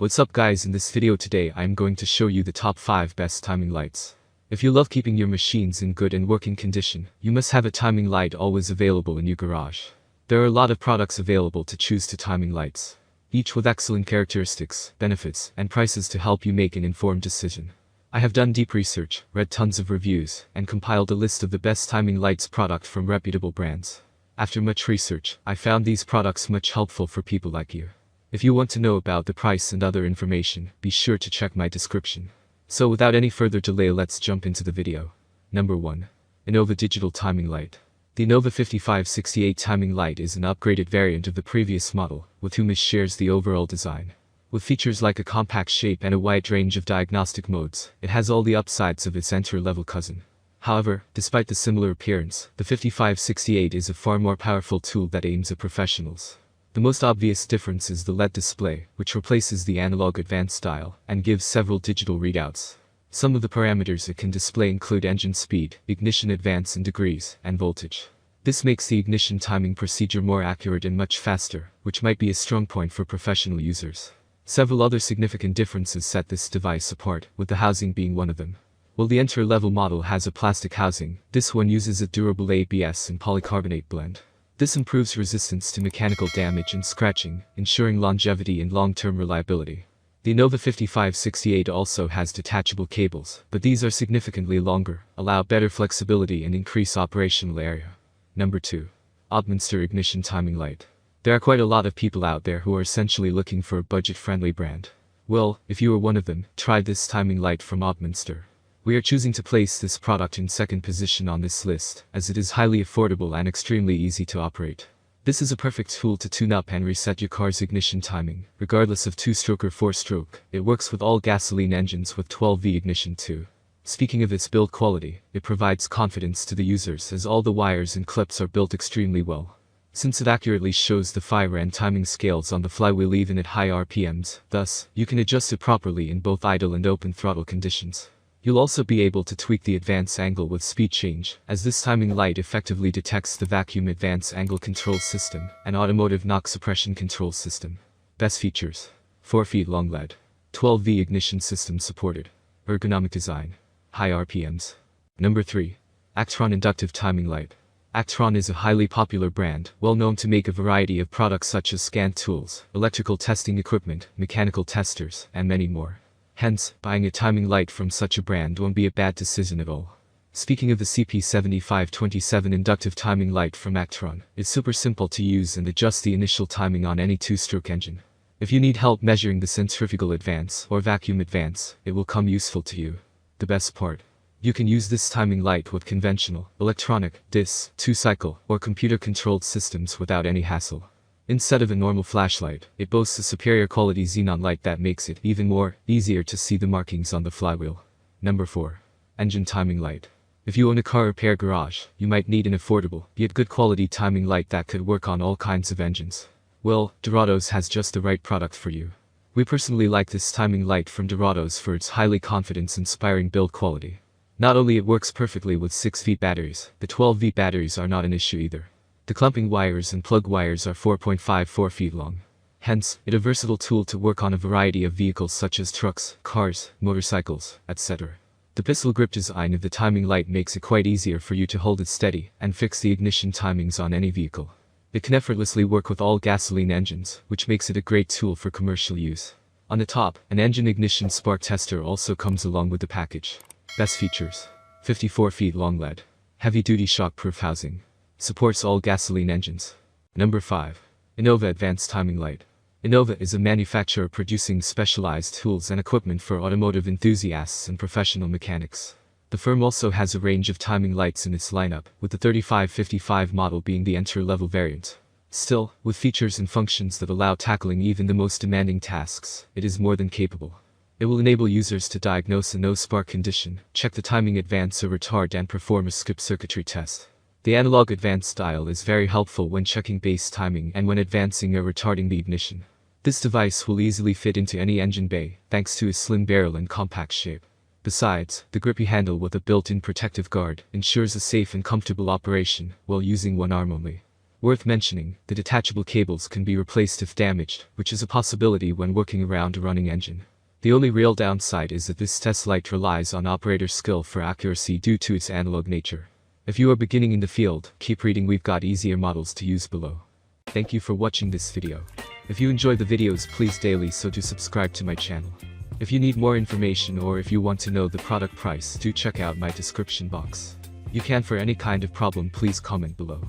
What's up guys, in this video today I am going to show you the top 5 best timing lights. If you love keeping your machines in good and working condition, you must have a timing light always available in your garage. There are a lot of products available to choose to timing lights, each with excellent characteristics, benefits, and prices to help you make an informed decision. I have done deep research, read tons of reviews, and compiled a list of the best timing lights product from reputable brands. After much research, I found these products much helpful for people like you. If you want to know about the price and other information, be sure to check my description. So without any further delay, let's jump into the video. Number 1. Innova Digital Timing Light. The Innova 5568 timing light is an upgraded variant of the previous model, with whom it shares the overall design. With features like a compact shape and a wide range of diagnostic modes, it has all the upsides of its entry-level cousin. However, despite the similar appearance, the 5568 is a far more powerful tool that aims at professionals. The most obvious difference is the LED display, which replaces the analog advanced dial and gives several digital readouts. Some of the parameters it can display include engine speed, ignition advance in degrees, and voltage. This makes the ignition timing procedure more accurate and much faster, which might be a strong point for professional users. Several other significant differences set this device apart, with the housing being one of them. While the entry-level model has a plastic housing, this one uses a durable ABS and polycarbonate blend. This improves resistance to mechanical damage and scratching, ensuring longevity and long-term reliability. The Innova 5568 also has detachable cables, but these are significantly longer, allow better flexibility and increase operational area. Number 2. OBDMONSTER Ignition Timing Light. There are quite a lot of people out there who are essentially looking for a budget-friendly brand. Well, if you are one of them, try this timing light from OBDMONSTER. We are choosing to place this product in second position on this list, as it is highly affordable and extremely easy to operate. This is a perfect tool to tune up and reset your car's ignition timing, regardless of 2-stroke or 4-stroke. It works with all gasoline engines with 12V ignition too. Speaking of its build quality, it provides confidence to the users as all the wires and clips are built extremely well. Since it accurately shows the fire and timing scales on the flywheel even at high RPMs, thus, you can adjust it properly in both idle and open throttle conditions. You'll also be able to tweak the advance angle with speed change, as this timing light effectively detects the vacuum advance angle control system and automotive knock suppression control system. Best features: 4 feet long LED, 12V ignition system supported, ergonomic design, high RPMs. Number 3. Actron Inductive Timing Light. Actron is a highly popular brand, well known to make a variety of products such as scan tools, electrical testing equipment, mechanical testers, and many more. Hence, buying a timing light from such a brand won't be a bad decision at all. Speaking of the CP7527 inductive timing light from Actron, it's super simple to use and adjust the initial timing on any 2-stroke engine. If you need help measuring the centrifugal advance or vacuum advance, it will come useful to you. The best part: you can use this timing light with conventional, electronic, DIS, 2-cycle, or computer-controlled systems without any hassle. Instead of a normal flashlight, it boasts a superior quality xenon light that makes it even more easier to see the markings on the flywheel. Number 4. Engine Timing Light. If you own a car repair garage, you might need an affordable, yet good quality timing light that could work on all kinds of engines. Well, Dorados has just the right product for you. We personally like this timing light from Dorados for its highly confidence-inspiring build quality. Not only it works perfectly with 6V batteries, the 12V batteries are not an issue either. The clumping wires and plug wires are 4.54 feet long. Hence, it is a versatile tool to work on a variety of vehicles such as trucks, cars, motorcycles, etc. The pistol grip design of the timing light makes it quite easier for you to hold it steady and fix the ignition timings on any vehicle. It can effortlessly work with all gasoline engines, which makes it a great tool for commercial use. On the top, an engine ignition spark tester also comes along with the package. Best features: 54 feet long LED, heavy-duty shock-proof housing, supports all gasoline engines. Number 5. Innova Advanced Timing Light. Innova is a manufacturer producing specialized tools and equipment for automotive enthusiasts and professional mechanics. The firm also has a range of timing lights in its lineup, with the 3555 model being the entry-level variant. Still, with features and functions that allow tackling even the most demanding tasks, it is more than capable. It will enable users to diagnose a no-spark condition, check the timing advance or retard, and perform a skip circuitry test. The analog advance dial is very helpful when checking base timing and when advancing or retarding the ignition. This device will easily fit into any engine bay, thanks to its slim barrel and compact shape. Besides, the grippy handle with a built-in protective guard ensures a safe and comfortable operation while using one arm only. Worth mentioning, the detachable cables can be replaced if damaged, which is a possibility when working around a running engine. The only real downside is that this test light relies on operator skill for accuracy due to its analog nature. If you are beginning in the field, keep reading, we've got easier models to use below. Thank you for watching this video. If you enjoy the videos, please daily so do subscribe to my channel. If you need more information or if you want to know the product price, do check out my description box. You can for any kind of problem, please comment below.